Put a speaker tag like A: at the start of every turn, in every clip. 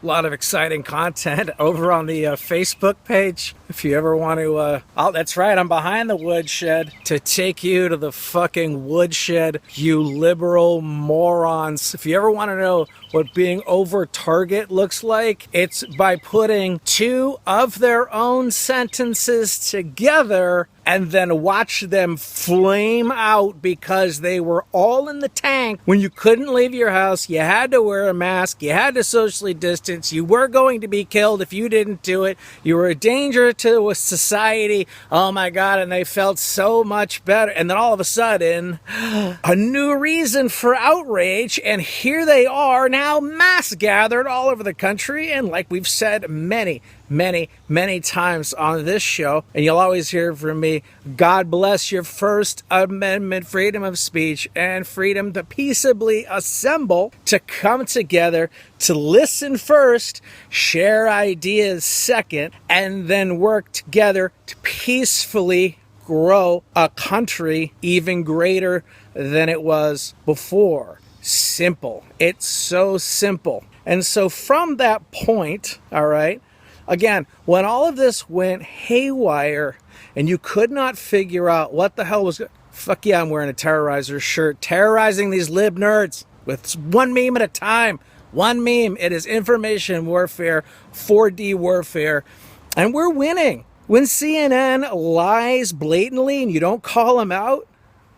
A: A lot of exciting content over on the Facebook page. If you ever want to, oh, that's right, I'm behind the woodshed to take you to the fucking woodshed, you liberal morons. If you ever want to know what being over target looks like, it's by putting two of their own sentences together and then watch them flame out because they were all in the tank when you couldn't leave your house, you had to wear a mask, you had to socially distance, you were going to be killed if you didn't do it, you were a danger to society, oh my god, and they felt so much better. And then all of a sudden, a new reason for outrage, and here they are now mass gathered all over the country, and like we've said many times on this show, and you'll always hear from me, God bless your First Amendment freedom of speech and freedom to peaceably assemble, to come together, to listen first, share ideas second, and then work together to peacefully grow a country even greater than it was before. Simple. It's so simple. And so from that point, all right, again, when all of this went haywire and you could not figure out what the hell was... Fuck yeah, I'm wearing a Terrorizer shirt. Terrorizing these lib nerds with one meme at a time. One meme. It is information warfare, 4D warfare. And we're winning. When CNN lies blatantly and you don't call them out,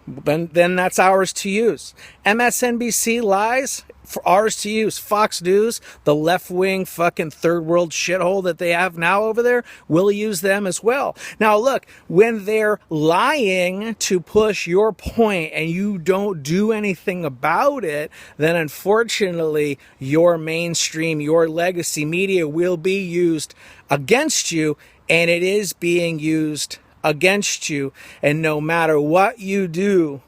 A: then that's ours to use. MSNBC lies, for ours to use. Fox News, the left-wing fucking third world shithole that they have now over there, we'll use them as well. Now look, when they're lying to push your point and you don't do anything about it, then unfortunately your mainstream, your legacy media will be used against you, and it is being used against you. And no matter what you do,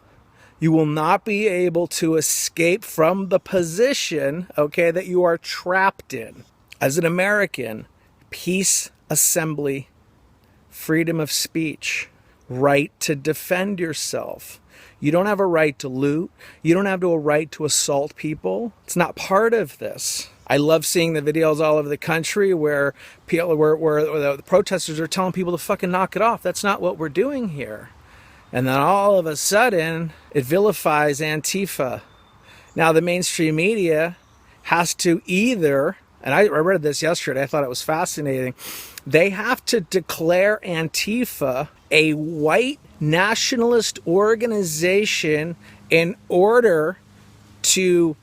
A: you will not be able to escape from the position, okay, that you are trapped in. As an American, peace, assembly, freedom of speech, right to defend yourself. You don't have a right to loot. You don't have a right to assault people. It's not part of this. I love seeing the videos all over the country where the protesters are telling people to fucking knock it off. That's not what we're doing here. And then all of a sudden, it vilifies Antifa. Now, the mainstream media has to either, and I read this yesterday, I thought it was fascinating, they have to declare Antifa a white nationalist organization in order to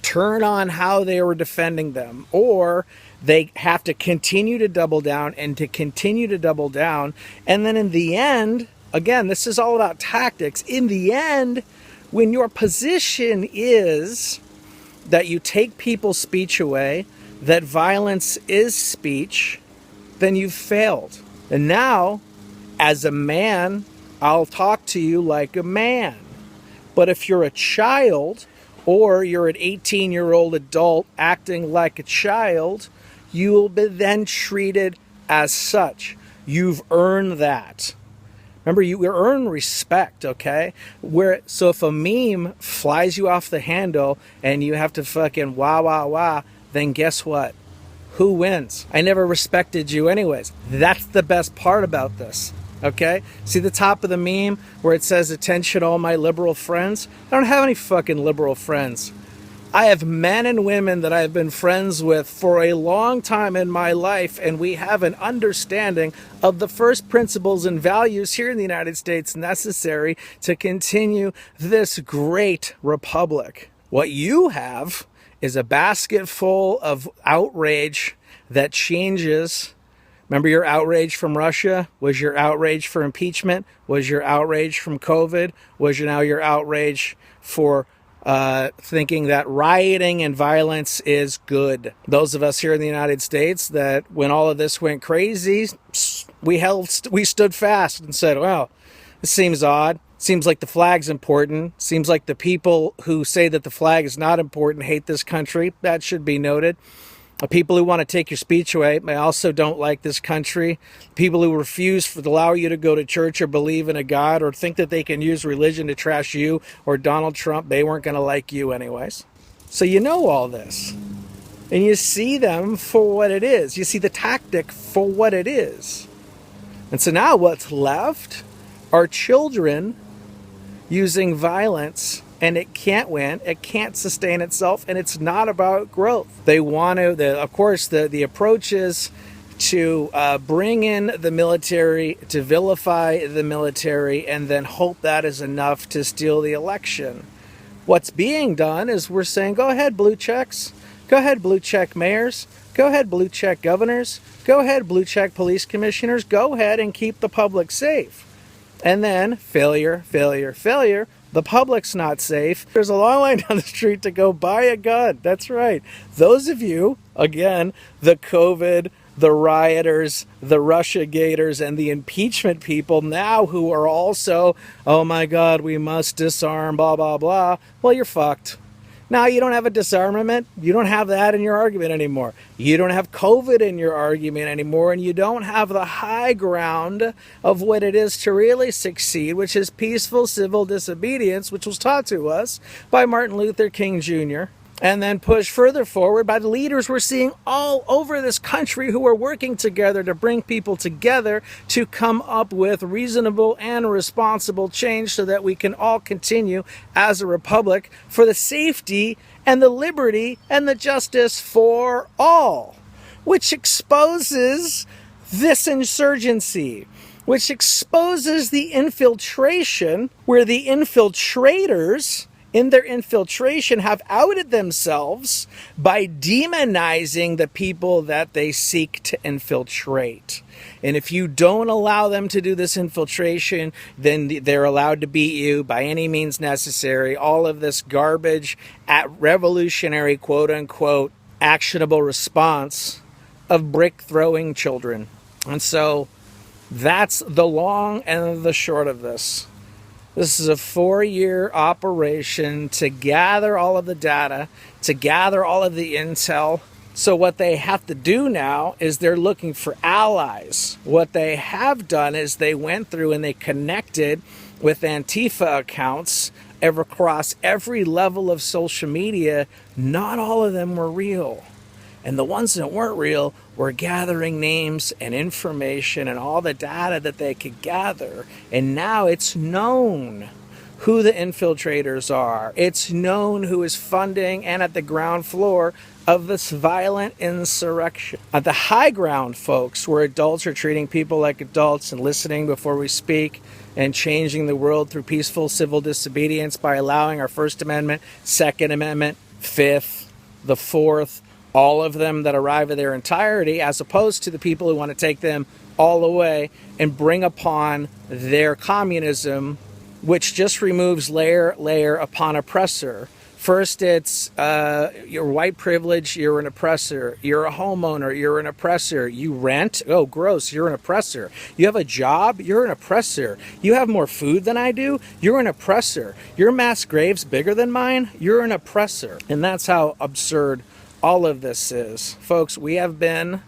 A: turn on how they were defending them, or they have to continue to double down and to continue to double down. And then in the end, again, this is all about tactics. In the end, when your position is that you take people's speech away, that violence is speech, then you've failed. And now, as a man, I'll talk to you like a man. But if you're a child, or you're an 18-year-old adult acting like a child, you will be then treated as such. You've earned that. Remember, you earn respect, okay? So if a meme flies you off the handle and you have to fucking wah, then guess what? Who wins? I never respected you anyways. That's the best part about this. Okay? See the top of the meme where it says, attention all my liberal friends? I don't have any fucking liberal friends. I have men and women that I've been friends with for a long time in my life, and we have an understanding of the first principles and values here in the United States necessary to continue this great republic. What you have is a basket full of outrage that changes. Remember your outrage from Russia? Was your outrage for impeachment? Was your outrage from COVID? Was your outrage for thinking that rioting and violence is good? Those of us here in the United States that when all of this went crazy, we stood fast and said, well, this seems odd. Seems like the flag's important. Seems like the people who say that the flag is not important hate this country. That should be noted. The people who want to take your speech away, I also don't like this country. People who refuse to allow you to go to church or believe in a God or think that they can use religion to trash you or Donald Trump, they weren't going to like you anyways. So you know all this. And you see them for what it is. You see the tactic for what it is. And so now what's left are children using violence, and it can't win, it can't sustain itself, and it's not about growth. They want to, of course, the approach is to bring in the military, to vilify the military, and then hope that is enough to steal the election. What's being done is we're saying, go ahead, blue checks. Go ahead, blue check mayors. Go ahead, blue check governors. Go ahead, blue check police commissioners. Go ahead and keep the public safe. And then failure, failure, failure. The public's not safe. There's a long line down the street to go buy a gun. That's right. Those of you, again, the COVID, the rioters, the Russia gators, and the impeachment people now who are also, oh my God, we must disarm, blah, blah, blah. Well, you're fucked. Now you don't have a disarmament. You don't have that in your argument anymore. You don't have COVID in your argument anymore, and you don't have the high ground of what it is to really succeed, which is peaceful civil disobedience, which was taught to us by Martin Luther King Jr., and then pushed further forward by the leaders we're seeing all over this country who are working together to bring people together to come up with reasonable and responsible change so that we can all continue as a republic for the safety and the liberty and the justice for all, which exposes this insurgency, which exposes the infiltration where the infiltrators in their infiltration have outed themselves by demonizing the people that they seek to infiltrate. And if you don't allow them to do this infiltration, then they're allowed to beat you by any means necessary. All of this garbage at revolutionary, quote unquote, actionable response of brick throwing children. And so that's the long and the short of this. This is a 4-year operation to gather all of the data, to gather all of the intel. So what they have to do now is they're looking for allies. What they have done is they went through and they connected with Antifa accounts across every level of social media. Not all of them were real. And the ones that weren't real were gathering names and information and all the data that they could gather. And now it's known who the infiltrators are. It's known who is funding and at the ground floor of this violent insurrection. At the high ground, folks, where adults are treating people like adults and listening before we speak and changing the world through peaceful civil disobedience by allowing our First Amendment, Second Amendment, Fifth, the Fourth, all of them that arrive at their entirety, as opposed to the people who want to take them all away and bring upon their communism, which just removes layer upon oppressor. First, it's your white privilege, you're an oppressor. You're a homeowner, you're an oppressor. You rent, oh, gross, you're an oppressor. You have a job, you're an oppressor. You have more food than I do, you're an oppressor. Your mass grave's bigger than mine, you're an oppressor. And that's how absurd all of this is. Folks, we have been,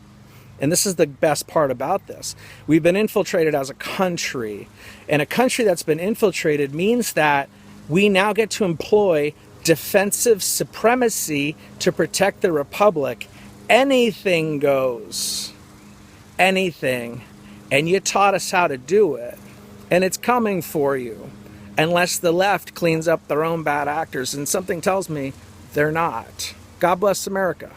A: and this is the best part about this, we've been infiltrated as a country. And a country that's been infiltrated means that we now get to employ defensive supremacy to protect the republic. Anything goes. Anything. And you taught us how to do it. And it's coming for you. Unless the left cleans up their own bad actors. And something tells me they're not. God bless America.